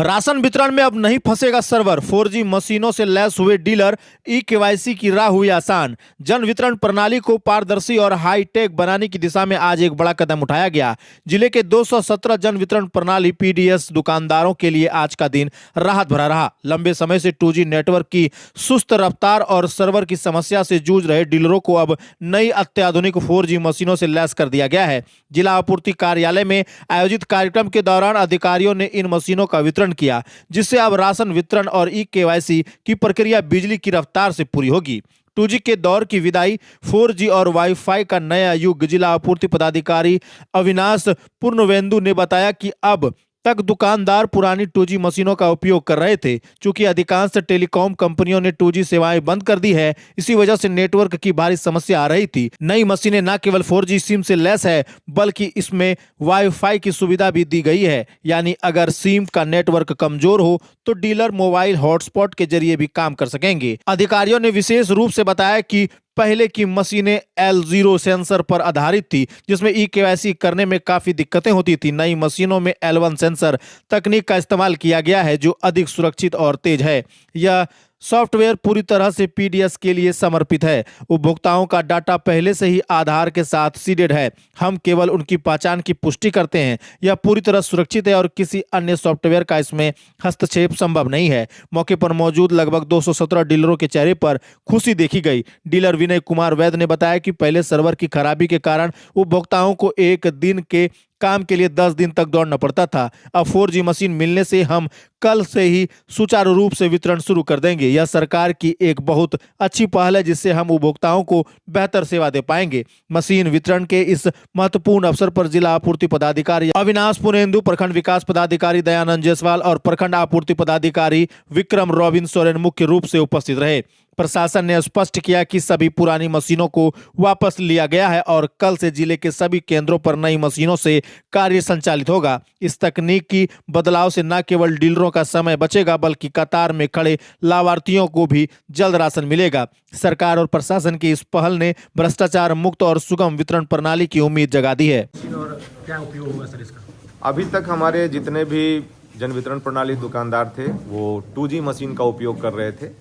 Ration वितरण में अब नहीं फंसेगा सर्वर। 4G मशीनों से लैस हुए डीलर, ई-केवाईसी की राह हुई आसान। जन वितरण प्रणाली को पारदर्शी और हाईटेक बनाने की दिशा में आज एक बड़ा कदम उठाया गया। जिले के 217 जन वितरण प्रणाली पीडीएस दुकानदारों के लिए आज का दिन राहत भरा रहा। लंबे समय से 2G नेटवर्क की सुस्त रफ्तार और सर्वर की समस्या से जूझ रहे डीलरों को अब नई अत्याधुनिक 4G मशीनों से लैस कर दिया गया है। जिला आपूर्ति कार्यालय में आयोजित कार्यक्रम के दौरान अधिकारियों ने इन मशीनों का वितरण किया, जिससे अब राशन वितरण और ई-केवाईसी की प्रक्रिया बिजली की रफ्तार से पूरी होगी। 2G के दौर की विदाई, 4G और वाईफाई का नया युग। जिला आपूर्ति पदाधिकारी अविनाश पूर्णवेंदु ने बताया कि अब तक दुकानदार पुरानी 2G मशीनों का उपयोग कर रहे थे। चूंकि अधिकांश टेलीकॉम कंपनियों ने 2G सेवाएं बंद कर दी है, इसी वजह से नेटवर्क की भारी समस्या आ रही थी। नई मशीनें न केवल 4G सिम से लैस है, बल्कि इसमें वाईफाई की सुविधा भी दी गई है। यानी अगर सिम का नेटवर्क कमजोर हो तो डीलर मोबाइल हॉटस्पॉट के जरिए भी काम कर सकेंगे। अधिकारियों ने विशेष रूप से बताया कि पहले की मशीनें L0 सेंसर पर आधारित थी, जिसमें ई-केवाईसी करने में काफी दिक्कतें होती थी। नई मशीनों में L1 सेंसर तकनीक का इस्तेमाल किया गया है, जो अधिक सुरक्षित और तेज है। यह सॉफ्टवेयर पूरी तरह से पीडीएस के लिए समर्पित है। उपभोक्ताओं का डाटा पहले से ही आधार के साथ सीडेड है। हम केवल उनकी पहचान की पुष्टि करते हैं। यह पूरी तरह सुरक्षित है और किसी अन्य सॉफ्टवेयर का इसमें हस्तक्षेप संभव नहीं है। मौके पर मौजूद लगभग 217 डीलरों के चेहरे पर खुशी देखी गई। डीलर विनय कुमार वैद्य ने बताया कि पहले सर्वर की खराबी के कारण उपभोक्ताओं को एक दिन के काम के लिए 10 दिन तक दौड़ना पड़ता था। अब 4G मशीन मिलने से हम कल से ही सुचारू रूप से वितरण शुरू कर देंगे। यह सरकार की एक बहुत अच्छी पहल है, जिससे हम उपभोक्ताओं को बेहतर सेवा दे पाएंगे। मशीन वितरण के इस महत्वपूर्ण अवसर पर जिला आपूर्ति पदाधिकारी अविनाश पुनेंदु, प्रखंड विकास पदाधिकारी दयानंद जायसवाल और प्रखंड आपूर्ति पदाधिकारी विक्रम रॉबिन सोरेन मुख्य रूप से उपस्थित रहे। प्रशासन ने स्पष्ट किया कि सभी पुरानी मशीनों को वापस लिया गया है और कल से जिले के सभी केंद्रों पर नई मशीनों से कार्य संचालित होगा। इस तकनीकी बदलाव से न केवल डीलरों का समय बचेगा, बल्कि कतार में खड़े लाभार्थियों को भी जल्द राशन मिलेगा। सरकार और प्रशासन की इस पहल ने भ्रष्टाचार मुक्त और सुगम वितरण प्रणाली की उम्मीद जगा दी है। और क्या उपयोग होगा सर इसका? अभी तक हमारे जितने भी जन वितरण प्रणाली दुकानदार थे वो 2G मशीन का उपयोग कर रहे थे।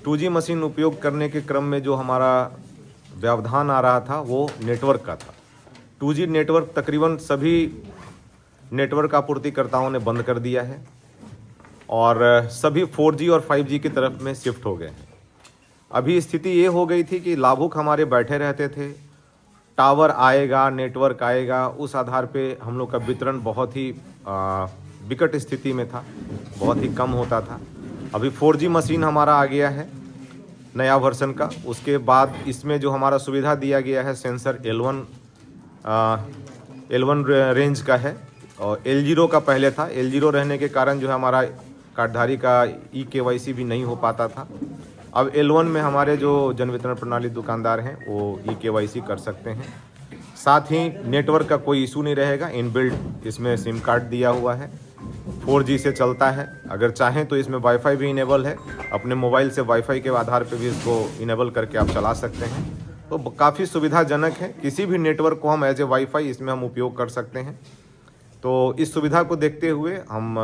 2G मशीन उपयोग करने के क्रम में जो हमारा व्यवधान आ रहा था वो नेटवर्क का था। 2G नेटवर्क तकरीबन सभी नेटवर्क आपूर्तिकर्ताओं ने बंद कर दिया है और सभी 4G और 5G की तरफ में शिफ्ट हो गए हैं। अभी स्थिति ये हो गई थी कि लाभुक हमारे बैठे रहते थे, टावर आएगा, नेटवर्क आएगा, उस आधार पे हम लोग का वितरण बहुत ही विकट स्थिति में था, बहुत ही कम होता था। अभी 4G मशीन हमारा आ गया है नया वर्जन का। उसके बाद इसमें जो हमारा सुविधा दिया गया है सेंसर L1 रेंज का है और L0 का पहले था। L0 रहने के कारण जो है हमारा कार्डधारी का ई-केवाईसी भी नहीं हो पाता था। अब L1 में हमारे जो जन वितरण प्रणाली दुकानदार हैं वो ई-केवाईसी कर सकते हैं। साथ ही नेटवर्क का कोई इशू नहीं रहेगा। इनबिल्ट इसमें सिम कार्ड दिया हुआ है, 4G से चलता है। अगर चाहें तो इसमें वाईफाई भी इनेबल है। अपने मोबाइल से वाईफाई के आधार पर भी इसको इनेबल करके आप चला सकते हैं। तो काफ़ी सुविधाजनक है। किसी भी नेटवर्क को हम एज ए वाईफाई इसमें हम उपयोग कर सकते हैं। तो इस सुविधा को देखते हुए हम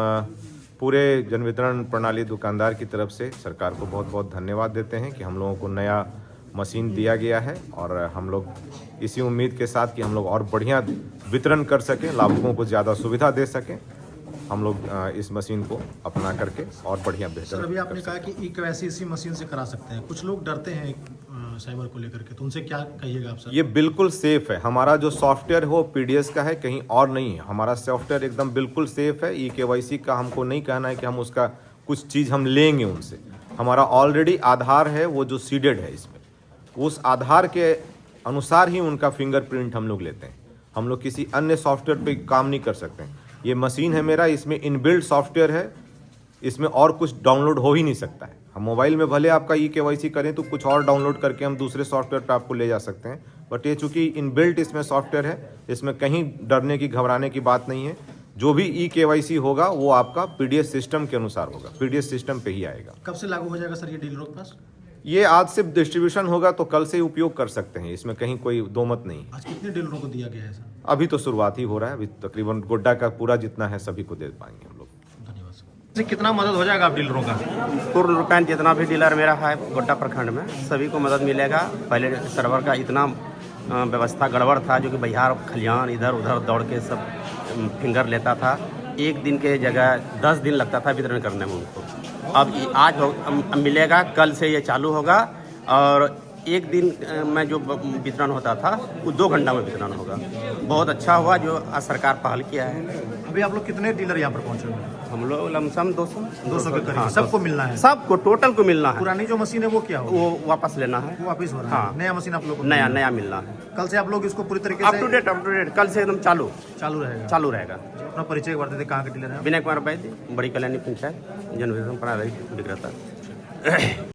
पूरे जन वितरण प्रणाली दुकानदार की तरफ से सरकार को बहुत बहुत धन्यवाद देते हैं कि हम लोगों को नया मशीन दिया गया है और हम लोग इसी उम्मीद के साथ कि हम लोग और बढ़िया वितरण कर सकें, लाभुकों को ज़्यादा सुविधा दे सकें, हम लोग इस मशीन को अपना करके और बढ़िया बेहतर। सर अभी आपने कहा कि ई-केवाईसी इसी मशीन से करा सकते हैं। कुछ लोग डरते हैं साइबर को लेकर के, तो उनसे क्या कहिएगा आप सर? ये बिल्कुल सेफ है। हमारा जो सॉफ्टवेयर है वो पीडीएस का है, कहीं और नहीं है। हमारा सॉफ्टवेयर एकदम बिल्कुल सेफ है। ई-केवाईसी का हमको नहीं कहना है कि हम उसका कुछ चीज़ हम लेंगे उनसे। हमारा ऑलरेडी आधार है वो जो सीडेड है, इसमें उस आधार के अनुसार ही उनका फिंगरप्रिंट हम लोग लेते हैं। हम लोग किसी अन्य सॉफ्टवेयर पे काम नहीं कर सकते हैं। ये मशीन है मेरा, इसमें इनबिल्ट सॉफ्टवेयर है, इसमें और कुछ डाउनलोड हो ही नहीं सकता है। हम मोबाइल में भले आपका ई-केवाईसी करें तो कुछ और डाउनलोड करके हम दूसरे सॉफ्टवेयर पे आपको ले जा सकते हैं, बट ये चूँकि इनबिल्ट इसमें सॉफ्टवेयर है, इसमें कहीं डरने की घबराने की बात नहीं है। जो भी ई-केवाईसी होगा वो आपका पीडीएस सिस्टम के अनुसार होगा, पीडीएस सिस्टम पे ही आएगा। कब से लागू हो जाएगा सर ये डीलरों के पास? ये आज से डिस्ट्रीब्यूशन होगा तो कल से ही उपयोग कर सकते हैं, इसमें कहीं कोई दो मत नहीं। आज कितने डीलरों को दिया गया है सर? अभी तो शुरुआत ही हो रहा है। अभी तकरीबन गोड्डा का पूरा जितना है सभी को दे पाएंगे हम लोग। धन्यवाद सर। इससे कितना मदद हो जाएगा आप डीलरों का? पूर्ण रूपेण जितना भी डीलर मेरा है गोड्डा प्रखंड में सभी को मदद मिलेगा। पहले सर्वर का इतना व्यवस्था गड़बड़ था जो कि बिहार खलियान इधर उधर दौड़ के सब फिंगर लेता था। एक दिन के जगह 10 दिन लगता था वितरण करने में उनको। अब मिलेगा, कल से ये चालू होगा और एक दिन में जो वितरण होता था वो 2 घंटा में वितरण होगा। बहुत अच्छा हुआ जो आज सरकार पहल किया है। अभी आप लोग कितने डीलर यहाँ पर पहुँचे हुए हैं? हम लोग लमसम 200 के करीब। हाँ, सबको मिलना है? सबको टोटल को मिलना है। पुरानी जो मशीन है वो क्या होगी? वो वापस लेना है, वो वापिस हो रहा है? हाँ। नया मशीन आप लोग को नया मिलना है। कल से आप लोग इसको पूरी तरीके अप से टू डेट कल से एकदम चालू रहेगा। अपना परिचय एक बार देते, कहाँ के डीलर हैं? विनय कुमार वैद्य, बड़ी कल्याणी पंचायत, जन वितरण प्रणाली विक्रेता।